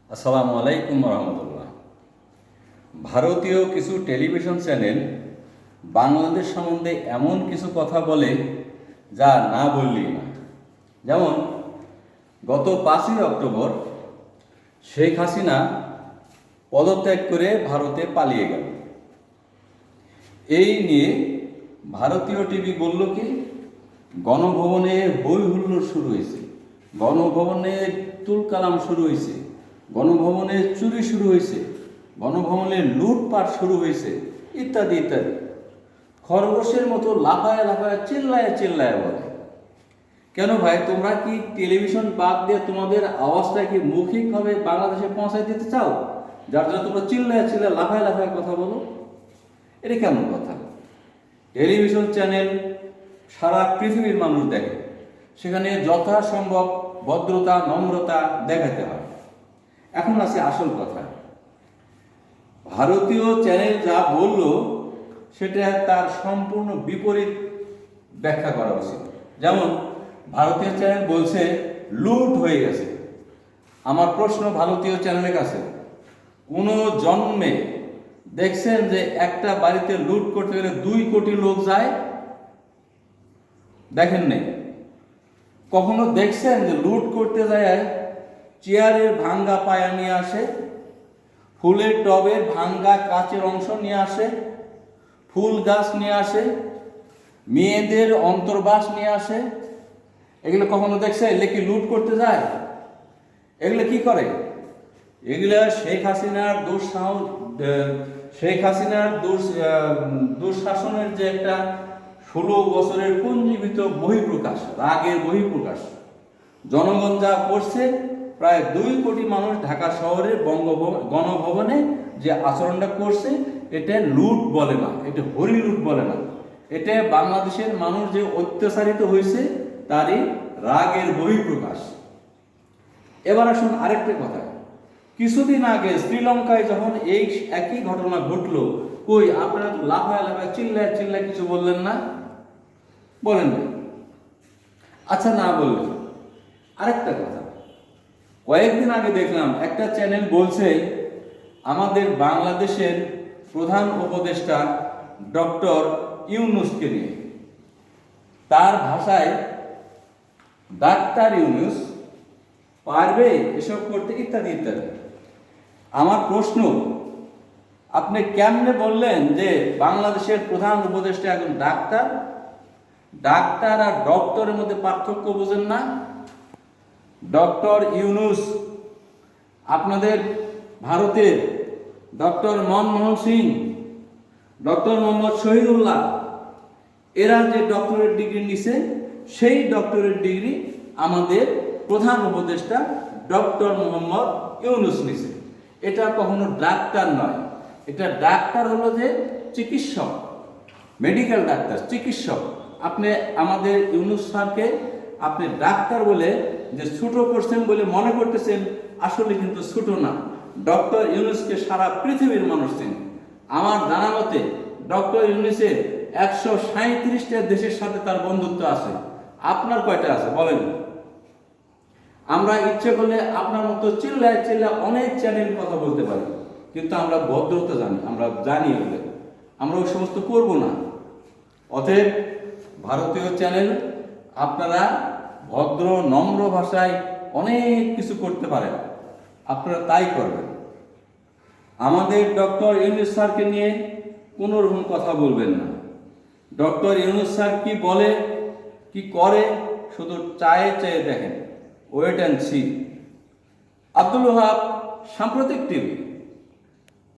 আসসালামু আলাইকুম রহমতুল্লাহ। ভারতীয় কিছু টেলিভিশন চ্যানেল বাংলাদেশ সম্বন্ধে এমন কিছু কথা বলে যা না বললেই না। যেমন গত 5ই অক্টোবর শেখ হাসিনা পদত্যাগ করে ভারতে পালিয়ে গেল। এই নিয়ে ভারতীয় টিভি বলল কি, গণভবনে হই হুল্লোড় শুরু হয়েছে, গণভবনে তুলকালাম শুরু হয়েছে, গণভবনে চুরি শুরু হয়েছে, গণভবনে লুটপাট শুরু হয়েছে, ইত্যাদি ইত্যাদি। খরগোশের মতো লাফায় লাফায় চিল্লায় চিল্লায় বলে। কেন ভাই, তোমরা কি টেলিভিশন বাদ দিয়ে তোমাদের আওয়াজটা কি মৌখিকভাবে বাংলাদেশে পৌঁছায় দিতে চাও, যার জন্য তোমরা চিল্লায় চিল্লায় লাফায় লাফায় কথা বলো? এটা কেমন কথা? টেলিভিশন চ্যানেল সারা পৃথিবীর মানুষ দেখে, সেখানে যথাসম্ভব ভদ্রতা নম্রতা দেখাতে হয়। এখন আছে আসল কথা। ভারতীয় চ্যানেল যা বলল সেটা তার সম্পূর্ণ বিপরীত ব্যাখ্যা করা উচিত। যেমন ভারতীয় চ্যানেল বলছে লুট হয়ে গেছে। আমার প্রশ্ন ভারতীয় চ্যানেলের কাছে, কোনো জন্মে দেখছেন যে একটা বাড়িতে লুট করতে গেলে 2 কোটি লোক যায়? দেখেন নাই। কখনো দেখছেন যে লুট করতে যায় চেয়ারের ভাঙ্গা পায়া নিয়ে আসে, ফুলের টবের ভাঙ্গা কাচের অংশ নিয়ে আসে, ফুল গাছ নিয়ে আসে, মেয়েদের অন্তর্বাস নিয়ে আসে? এগুলো কখনো দেখছে? এগুলো কি লুট করতে যায়? এগুলো কি করে? এগুলা শেখ হাসিনার দুঃশাসনের যে একটা 16 বছরের পুঞ্জীবিত বহিঃপ্রকাশ, রাগের বহিঃপ্রকাশ। জনগণ যা করছে, প্রায় 2 কোটি মানুষ ঢাকা শহরের গণভবনে যে আচরণটা করছে, এটা লুট বলে না, এটা হরি লুট বলে না, এটা বাংলাদেশের মানুষ যে অত্যাচারিত হয়েছে তারই রাগের বহিঃপ্রকাশ। এবার আসুন আরেকটা কথা। কিছুদিন আগে শ্রীলঙ্কায় যখন এই একই ঘটনা ঘটলো, কই আপনারা তো লাফায় লাফায় চিল্লায় চিল্লায় কিছু বললেন না? বলেন না। আচ্ছা, না বললেন। আরেকটা কথা, কয়েকদিন আগে দেখলাম একটা চ্যানেল বলছে আমাদের বাংলাদেশের প্রধান উপদেষ্টা ডক্টর ইউনূসকে নিয়ে, তার ভাষায় ডাক্তার ইউনূস পারবে এসব করতে, ইত্যাদি ইত্যাদি। আমার প্রশ্ন, আপনি কেমনে বললেন যে বাংলাদেশের প্রধান উপদেষ্টা একজন ডাক্তার? ডাক্তার আর ডক্টরের মধ্যে পার্থক্য বোঝেন না? ডক্টর ইউনূস আপনাদের ভারতের ডক্টর মনমোহন সিং, ডক্টর মোহাম্মদ শহীদুল্লাহ, এরা যে ডক্টরেট ডিগ্রি নিছে, সেই ডক্টরেট ডিগ্রি আমাদের প্রধান উপদেষ্টা ডক্টর মোহাম্মদ ইউনূস নিছে। এটা কখনো ডাক্তার নয়। এটা ডাক্তার হলো যে চিকিৎসক, মেডিকেল ডাক্তার, চিকিৎসক। আপনি আমাদের ইউনূস স্যারকে আপনি ডাক্তার বলে যে ছোট করছেন বলে মনে করতেছেন, আসলে কিন্তু ছোট না। ডক্টর ইউনূসকে সারা পৃথিবীর মানুষ চেনে। আমার জানা মতে ডক্টর ইউনূসের 137টা দেশের সাথে তার বন্ধুত্ব আছে। আপনার কয়টা আছে বলেন? আমরা ইচ্ছে করলে আপনার মতো চিল্লায় চিল্লায় অনেক চ্যানেল কথা বলতে পারি, কিন্তু আমরা ভদ্রতা জানি, আমরা জানি বলে আমরা ওই সমস্ত করব না। অতএব ভারতীয় চ্যানেল, আপনারা ভদ্র নম্র ভাষায় অনেক কিছু করতে পারেন, আপনারা তাই করবেন। আমাদের ডক্টর ইউনূস স্যারকে নিয়ে কোনো রকম কথা বলবেন না। ডক্টর ইউনূস স্যার কি বলে কি করে শুধু চায়ে চেয়ে দেখেন, wait and see. Abdul Wahab, সাম্প্রতিক টিভি।